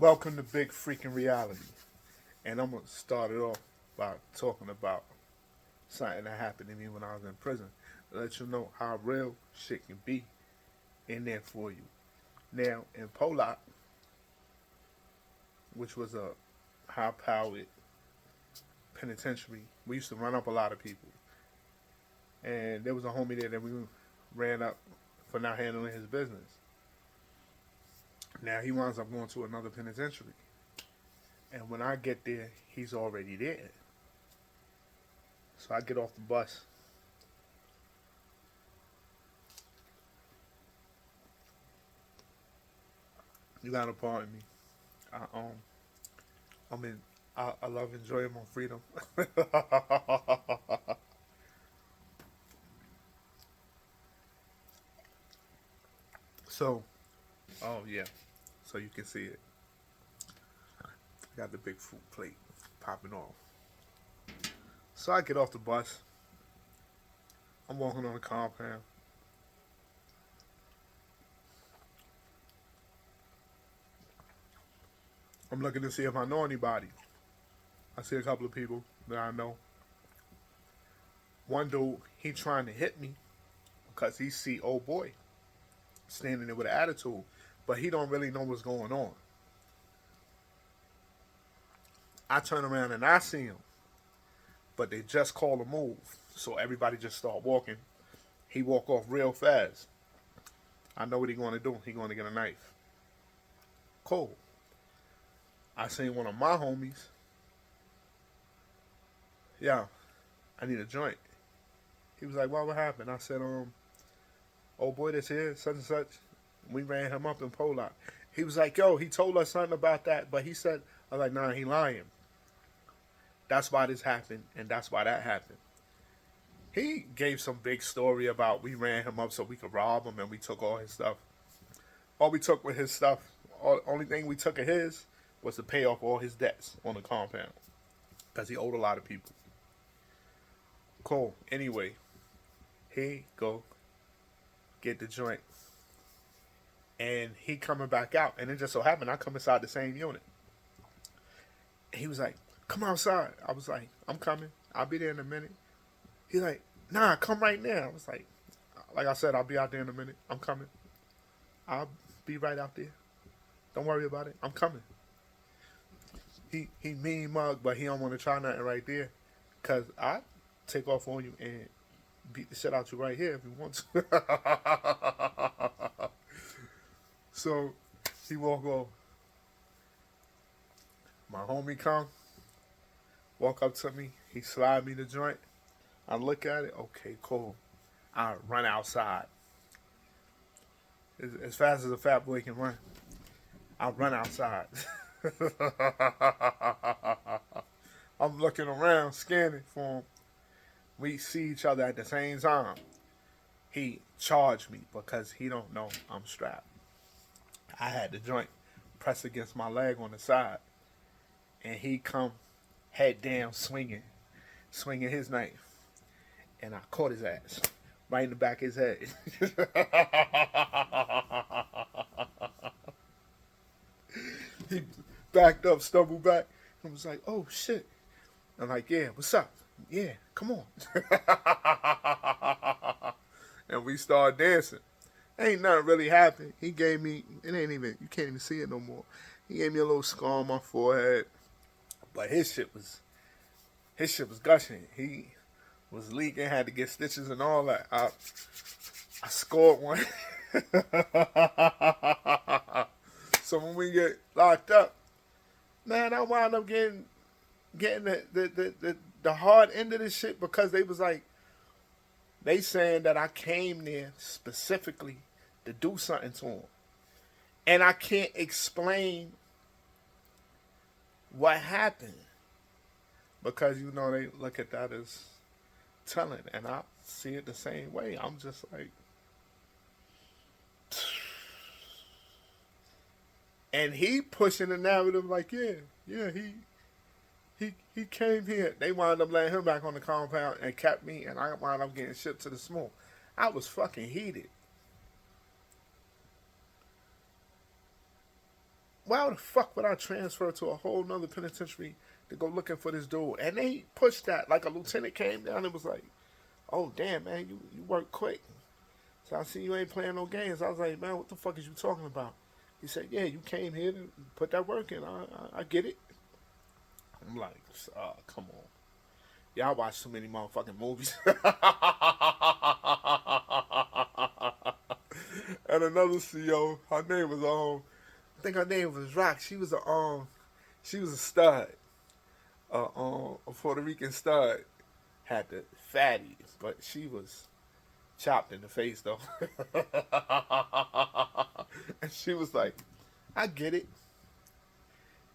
Welcome to Big Freaking Reality. And I'm going to start it off by talking about something that happened to me when I was in prison. To let you know how real shit can be in there for you. Now, in Pollock, which was a high powered penitentiary, we used to run up a lot of people. And there was a homie there that we ran up for not handling his business. Now he winds up going to another penitentiary. And when I get there, he's already there. So I get off the bus. You gotta pardon me. I I mean I love enjoying my freedom. So yeah. So you can see it. Got the big fruit plate popping off. So I get off the bus. I'm walking on the compound. I'm looking to see if I know anybody. I see a couple of people that I know. One dude, he trying to hit me because he see old boy standing there with an attitude, but he don't really know what's going on. I turn around and I see him, but they just call a move, so everybody just start walking. He walk off real fast. I know what he going to do. He going to get a knife. Cool. I seen one of my homies. Yeah, I need a joint. He was like, what happened? I said, old boy that's here, such and such. We ran him up in Pollock. He was like, yo, he told us something about that, but he said, I was like, nah, he lying. That's why this happened, and that's why that happened. He gave some big story about we ran him up so we could rob him, and we took all his stuff. All we took was his stuff. Only thing we took of his was to pay off all his debts on the compound because he owed a lot of people. Cool. Anyway, he go get the joint, and he coming back out, and it just so happened I come inside the same unit. He was like, come outside. I was like, I'm coming. I'll be there in a minute. He's like, nah, come right now. I was like I said, I'll be out there in a minute. I'm coming. I'll be right out there. Don't worry about it. I'm coming. He mean mug, but he don't want to try nothing right there. Cause I take off on you and beat the shit out you right here if you want to. So he walk off. My homie come, walk up to me. He slide me the joint. I look at it. Okay, cool. I run outside as fast as a fat boy can run. I run outside. I'm looking around, scanning for him. We see each other at the same time. He charged me because he don't know I'm strapped. I had the joint pressed against my leg on the side, and he come head down swinging his knife, and I caught his ass right in the back of his head. He backed up, stumbled back, and was like, "Oh shit!" I'm like, "Yeah, what's up? Yeah, come on." And we started dancing. Ain't nothing really happened. He gave me, it ain't even, you can't even see it no more. He gave me a little scar on my forehead, but his shit was gushing. He was leaking, had to get stitches and all that. I scored one. So when we get locked up, man, I wound up getting the hard end of this shit because they was like, they saying that I came there specifically to do something to him. And I can't explain what happened. Because, they look at that as telling. And I see it the same way. I'm just like. And he pushing the narrative like, yeah, he came here. They wound up letting him back on the compound and kept me, and I wound up getting shipped to the smoke. I was fucking heated. why the fuck would I transfer to a whole nother penitentiary to go looking for this dude? And they pushed that. Like a lieutenant came down and was like, oh, damn, man, you work quick. So I see you ain't playing no games. I was like, man, what the fuck is you talking about? He said, yeah, you came here to put that work in. I get it. I'm like, come on. Y'all watch too many motherfucking movies. And another CEO, her name was I think her name was Rock. She was a stud, a Puerto Rican stud. Had the fatty, but she was chopped in the face though. And she was like, I get it.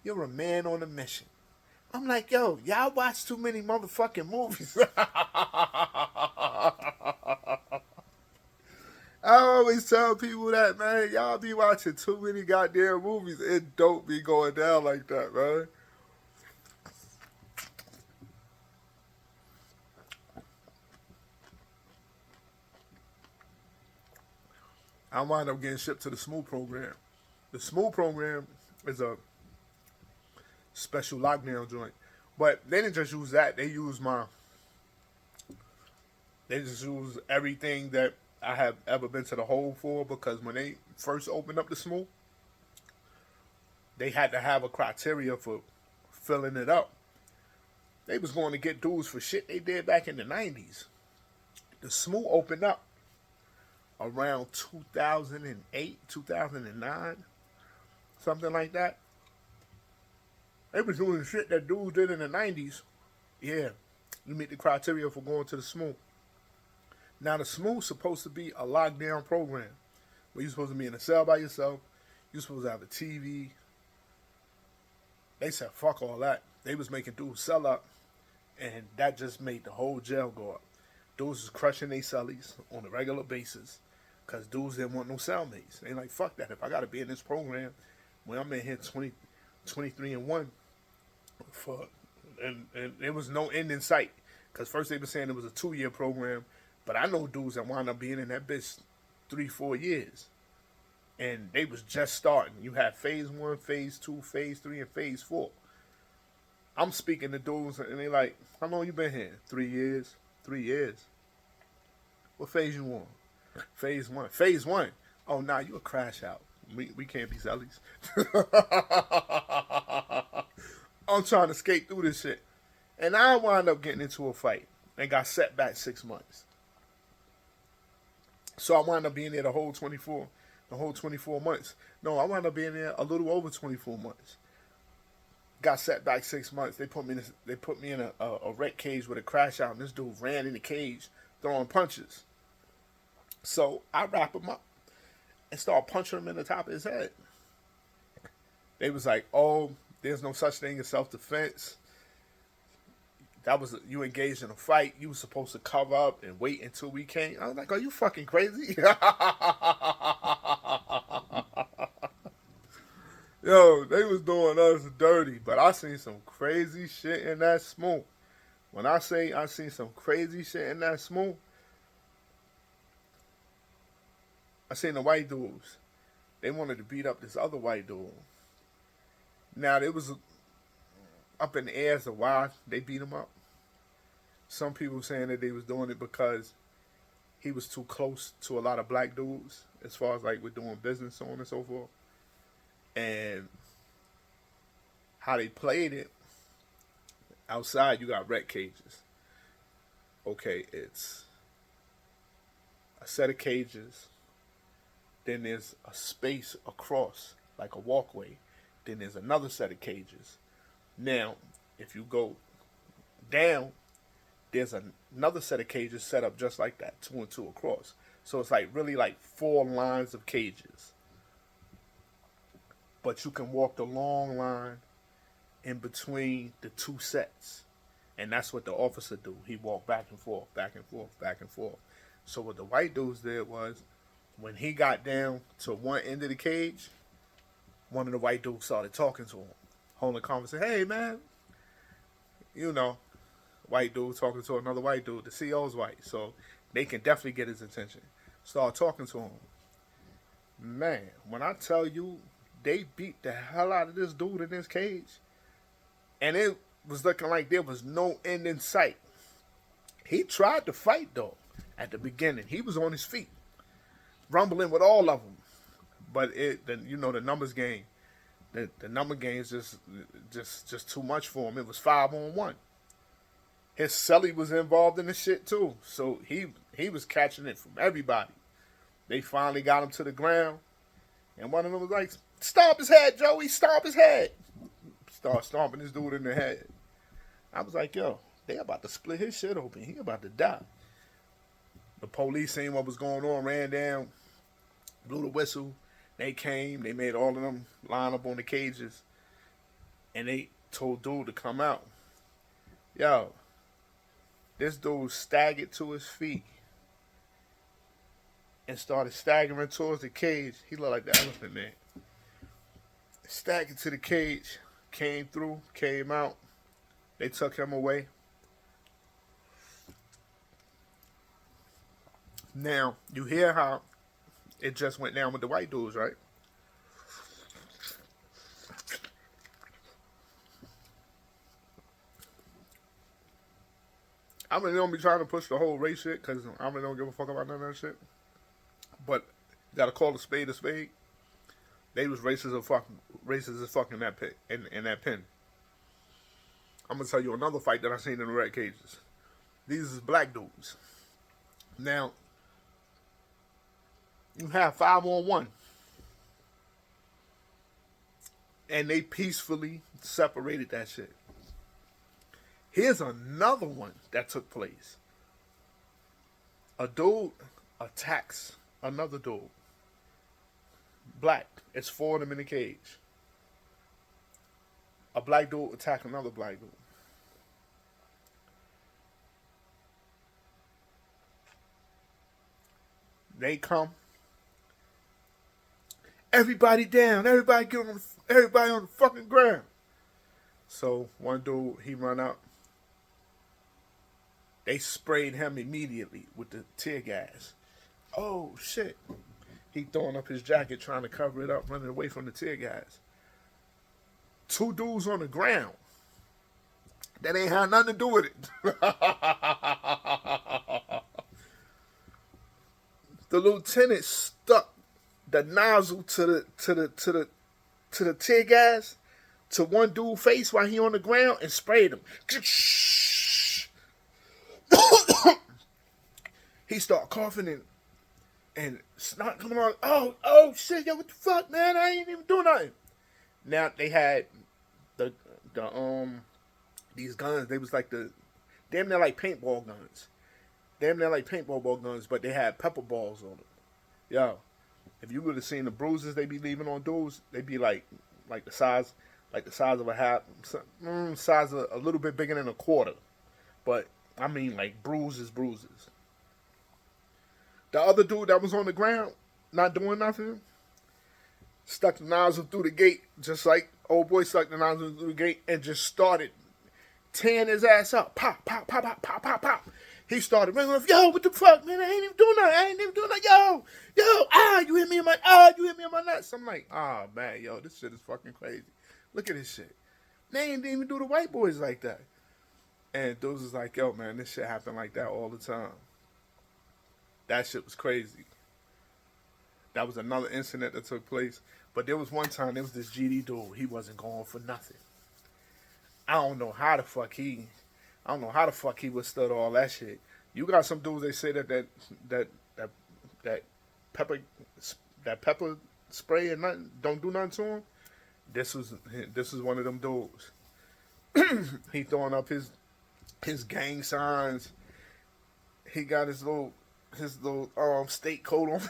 You're a man on a mission. I'm like, yo, y'all watch too many motherfucking movies. I always tell people that, man, y'all be watching too many goddamn movies. It don't be going down like that, man. I wound up getting shipped to the Smooth program. The Smooth program is a special lockdown joint. But they didn't just use that. They just used everything that I have ever been to the hole for, because when they first opened up the Smooth, they had to have a criteria for filling it up. They was going to get dudes for shit they did back in the 90s. The Smooth opened up around 2008, 2009, something like that. They was doing shit that dudes did in the 90s. Yeah, you meet the criteria for going to the Smooth. Now, the Smooth's supposed to be a lockdown program where you're supposed to be in a cell by yourself. You're supposed to have a TV. They said, fuck all that. They was making dudes sell up, and that just made the whole jail go up. Dudes was crushing their cellies on a regular basis because dudes didn't want no cellmates. They like, fuck that. If I got to be in this program when I'm in here 23 and 1, and there was no end in sight. Because first they were saying it was a 2-year program, but I know dudes that wound up being in that bitch 3-4 years. And they was just starting. You had phase 1, phase 2, phase 3, and phase 4. I'm speaking to dudes and they like, how long you been here? 3 years. 3 years. What phase you on? Phase 1. Phase 1. Oh, nah, you a crash out. We can't be sellies. I'm trying to skate through this shit. And I wound up getting into a fight and got set back 6 months. So I wound up being there the whole 24 months. No, I wound up being there a little over 24 months. Got set back 6 months. They put me in a wreck cage with a crash out, and this dude ran in the cage throwing punches. So I wrap him up and start punching him in the top of his head. They was like, oh, there's no such thing as self-defense. You engaged in a fight. You were supposed to cover up and wait until we came. I was like, are you fucking crazy? Yo, they was doing us dirty, but I seen some crazy shit in that Smooth. When I say I seen some crazy shit in that Smooth, I seen the white dudes. They wanted to beat up this other white dude. Now, it was up in the air as to why they beat him up. Some people saying that they was doing it because he was too close to a lot of black dudes, as far as like we're doing business, so on and so forth. And how they played it, outside you got wreck cages. Okay, it's a set of cages. Then there's a space across, like a walkway. Then there's another set of cages. Now, if you go down, there's another set of cages set up just like that, 2 and 2 across. So it's like really like 4 lines of cages. But you can walk the long line in between the 2 sets. And that's what the officer do. He walked back and forth, back and forth, back and forth. So what the white dudes did was, when he got down to one end of the cage, one of the white dudes started talking to him, holding a conversation. Hey, man. You know, white dude talking to another white dude. The CO's white, so they can definitely get his attention. Start talking to him. Man, when I tell you, they beat the hell out of this dude in this cage, and it was looking like there was no end in sight. He tried to fight though. At the beginning, he was on his feet, rumbling with all of them. But the numbers game, the number game is just too much for him. It was 5-on-1. His celly was involved in the shit too, so he was catching it from everybody. They finally got him to the ground, and one of them was like, "Stomp his head, Joey! Stomp his head!" Start stomping this dude in the head. I was like, "Yo, they about to split his shit open. He about to die." The police seen what was going on, ran down, blew the whistle. They came, they made all of them line up on the cages, and they told dude to come out. Yo, this dude staggered to his feet and started staggering towards the cage. He looked like the Elephant Man. Staggered to the cage, came through, came out. They took him away. Now, you hear how it just went down with the white dudes, right? I really don't be trying to push the whole race shit because I really don't give a fuck about none of that shit. But you gotta call a spade a spade. They was racist as fucking that pit in that pen. I'm gonna tell you another fight that I seen in the red cages. These is black dudes. Now, you have 5-on-1. And they peacefully separated that shit. Here's another one that took place. A dude attacks another dude. Black. It's 4 of them in the cage. A black dude attack another black dude. They come. Everybody down. Everybody get on. Everybody on the fucking ground. So one dude, he run up. They sprayed him immediately with the tear gas. Oh shit! He throwing up his jacket, trying to cover it up, running away from the tear gas. 2 dudes on the ground. That ain't had nothing to do with it. The lieutenant stuck the nozzle to the tear gas to one dude's face while he on the ground and sprayed him. He start coughing and snot coming on. Oh shit, yo, what the fuck, man? I ain't even doing nothing. Now they had the these guns. They was like damn near like paintball guns. Damn near like paintball guns, but they had pepper balls on them. Yo, if you would have seen the bruises they be leaving on dudes, they be like the size of a half, size of a little bit bigger than a quarter. But I mean like bruises. The other dude that was on the ground, not doing nothing, stuck the nozzle through the gate, just like old boy stuck the nozzle through the gate and just started tearing his ass up. Pop, pop, pop, pop, pop, pop, pop. He started ringing off, yo, what the fuck, man? I ain't even doing that. Yo, you hit me in my nuts. I'm like, man, yo, this shit is fucking crazy. Look at this shit. They ain't even do the white boys like that. And dudes was like, yo, man, this shit happened like that all the time. That shit was crazy. That was another incident that took place. But there was one time, there was this GD dude. He wasn't going for nothing. I don't know how the fuck he withstood all that shit. You got some dudes, they say that pepper spray and nothing don't do nothing to him. This was one of them dudes. He throwing up his gang signs. He got his little state coat on.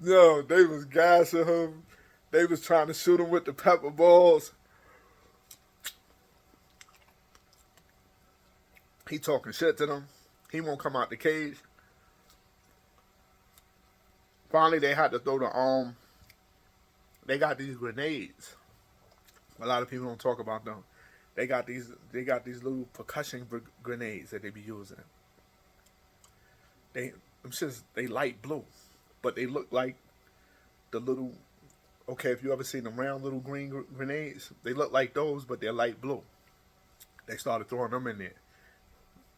Yo, they was gassing him. They was trying to shoot him with the pepper balls. He talking shit to them. He won't come out the cage. Finally, they had to throw they got these grenades. A lot of people don't talk about them. They got these little percussion grenades that they be using. They light blue. but they look like the little. Okay, if you ever seen the round little green grenades, they look like those, but they're light blue. They started throwing them in there.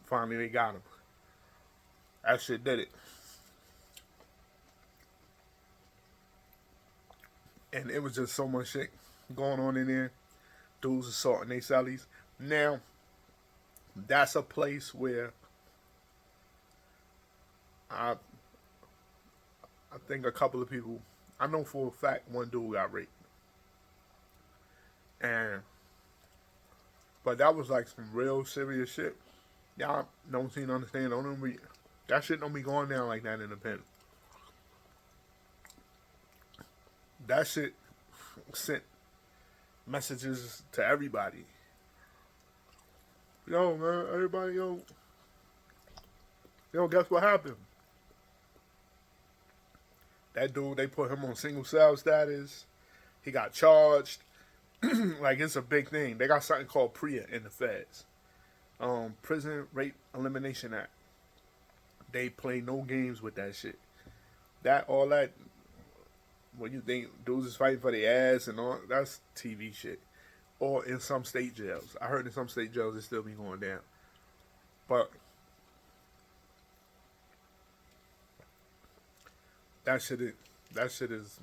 Finally, they got them. That shit did it. And it was just so much shit going on in there. Dudes assaulting they cellies. Now, that's a place where I I think a couple of people, I know for a fact one dude got raped. And, but that was like some real serious shit. Y'all don't seem to understand. That shit don't be going down like that in the pen. That shit sent messages to everybody. Yo, man, everybody, guess what happened? That dude, they put him on single cell status. He got charged. Like, it's a big thing. They got something called PREA in the feds. Prison Rape Elimination Act. They play no games with that shit. All that, when you think dudes is fighting for their ass and all, that's TV shit. Or in some state jails. I heard in some state jails it still be going down. But that shit is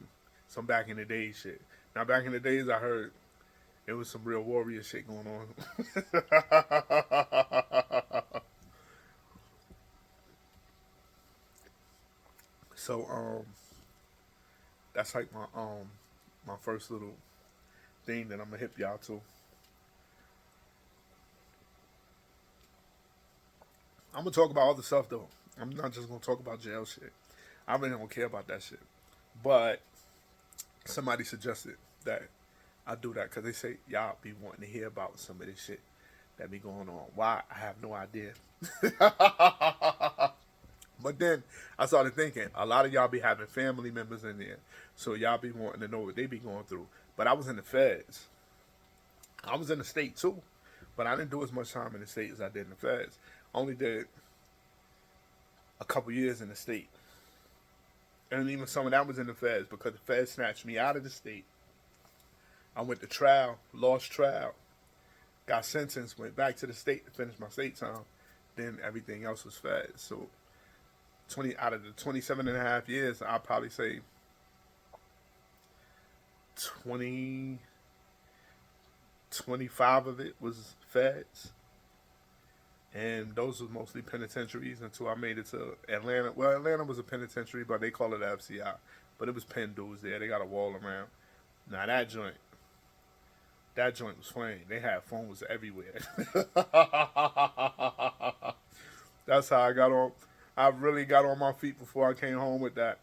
some back in the day shit. Now back in the days I heard it was some real warrior shit going on. So that's like my first little thing that I'm gonna hip y'all to. I'm gonna talk about other stuff though. I'm not just gonna talk about jail shit. I really don't care about that shit. But somebody suggested that I do that because they say y'all be wanting to hear about some of this shit that be going on. Why? I have no idea. But then I started thinking, a lot of y'all be having family members in there, so y'all be wanting to know what they be going through. But I was in the feds. I was in the state too, but I didn't do as much time in the state as I did in the feds. I only did a couple years in the state. And even some of that was in the feds because the feds snatched me out of the state. I went to trial, lost trial, got sentenced, went back to the state to finish my state time. Then everything else was feds. So 20 out of the 27 and a half years, I'll probably say 20, 25 of it was feds. And those was mostly penitentiaries until I made it to Atlanta. Well, Atlanta was a penitentiary, but they call it FCI. But it was pen dudes there. They got a wall around. Now that joint was flame. They had phones everywhere. That's how I got on. I really got on my feet before I came home with that.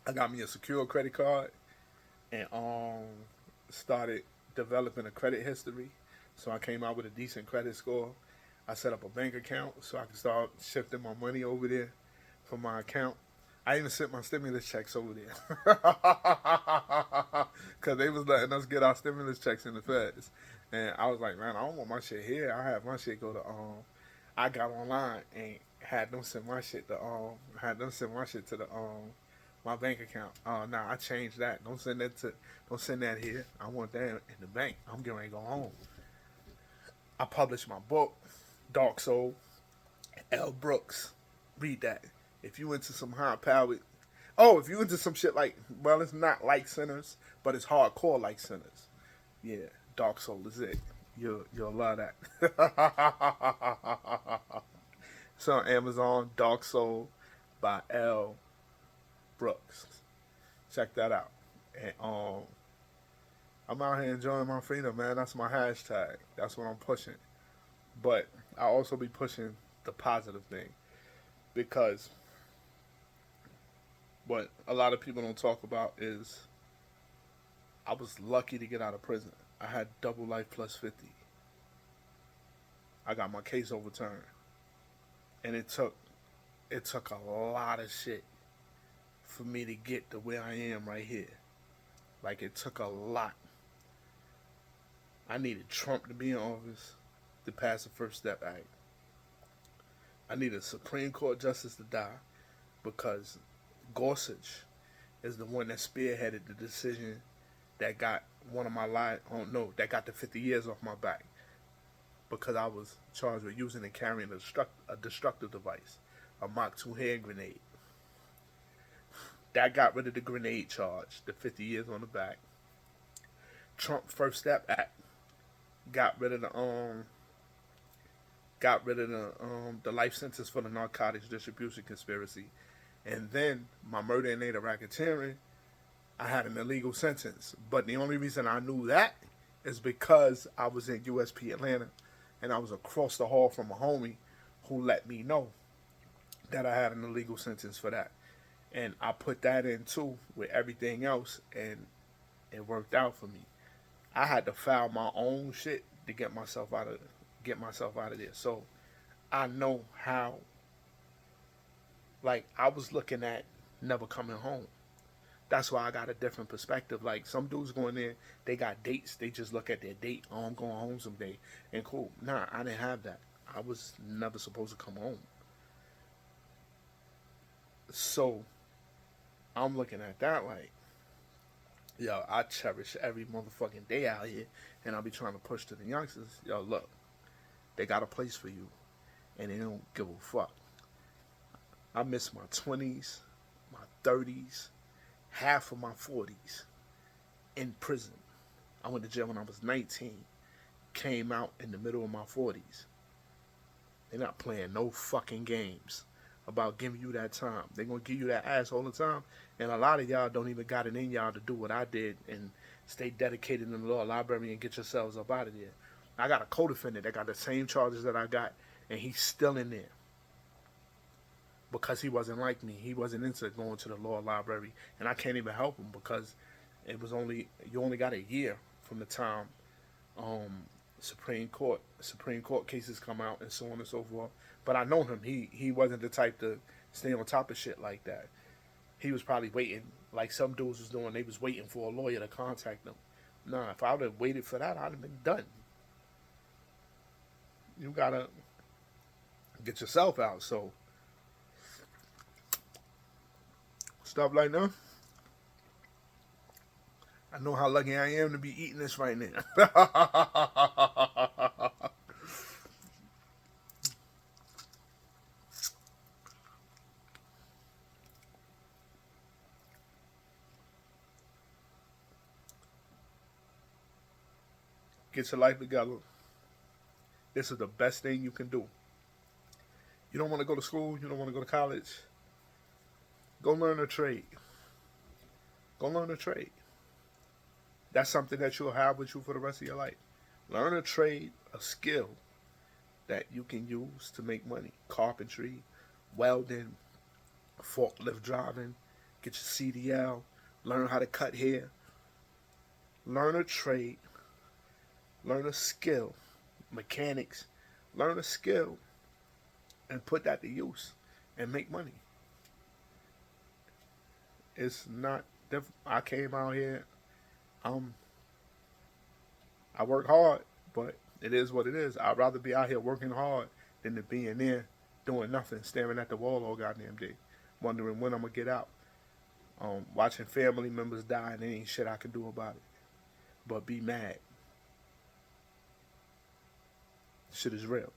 I got me a secure credit card and started developing a credit history. So I came out with a decent credit score. I set up a bank account so I could start shifting my money over there from my account. I even sent my stimulus checks over there because they was letting us get our stimulus checks in the feds, and I was like, man, I don't want my shit here. I have my shit go to I got online and had them send my shit to the my bank account. Nah, I changed that. Don't send that here. I want that in the bank. I'm getting ready to go home. I published my book, Dark Soul, L. Brooks. Read that. If you into some high powered, if you into some shit like, well, it's not like Sinners, but it's hardcore like Sinners. Yeah, Dark Soul is it. You'll love that. It's on Amazon, Dark Soul by L. Brooks. Check that out. And I'm out here enjoying my freedom, man. That's my hashtag. That's what I'm pushing. But I also be pushing the positive thing because what a lot of people don't talk about is I was lucky to get out of prison. I had double life plus 50. I got my case overturned. And it took a lot of shit for me to get to where I am right here. Like, it took a lot. I needed Trump to be in office to pass the First Step Act. I needed a Supreme Court justice to die because Gorsuch is the one that spearheaded the decision that got one of my lives. Oh no, that got the 50 years off my back because I was charged with using and carrying a destructive device, a Mach 2 hand grenade. That got rid of the grenade charge, the 50 years on the back. Trump First Step Act got rid of the life sentence for the narcotics distribution conspiracy, and then my murder and native racketeering, I had an illegal sentence. But the only reason I knew that is because I was in USP Atlanta, and I was across the hall from a homie who let me know that I had an illegal sentence for that, and I put that in too with everything else, and it worked out for me. I had to file my own shit to get myself out of there. So I know how. Like I was looking at never coming home. That's why I got a different perspective. Like some dudes going there, they got dates. They just look at their date. Oh, I'm going home someday, and cool. Nah, I didn't have that. I was never supposed to come home. So I'm looking at that like, yo, I cherish every motherfucking day out here, and I'll be trying to push to the youngsters. Yo, look, they got a place for you, and they don't give a fuck. I miss my 20s, my 30s, half of my 40s in prison. I went to jail when I was 19, came out in the middle of my 40s. They're not playing no fucking games about giving you that time. They're going to give you that ass all the time. And a lot of y'all don't even got it in y'all to do what I did and stay dedicated in the law library and get yourselves up out of there. I got a co-defendant that got the same charges that I got, and he's still in there. Because he wasn't like me. He wasn't into going to the law library. And I can't even help him because you only got a year from the time Supreme Court cases come out and so on and so forth. But I know him. He wasn't the type to stay on top of shit like that. He was probably waiting, like some dudes was doing. They was waiting for a lawyer to contact them. Nah, if I would have waited for that, I'd have been done. You gotta get yourself out. So stuff like that. I know how lucky I am to be eating this right now. Get your life together. This is the best thing you can do. You don't want to go to school. You don't want to go to college. Go learn a trade. Go learn a trade. That's something that you'll have with you for the rest of your life. Learn a trade, a skill that you can use to make money. Carpentry, welding, forklift driving, get your CDL, learn how to cut hair. Learn a trade, learn a skill, mechanics, learn a skill, and put that to use and make money. It's not different. I came out here, I work hard, but it is what it is. I'd rather be out here working hard than to be in there doing nothing, staring at the wall all goddamn day, wondering when I'm gonna get out. Watching family members die and there ain't shit I can do about it. But be mad. Shit is real.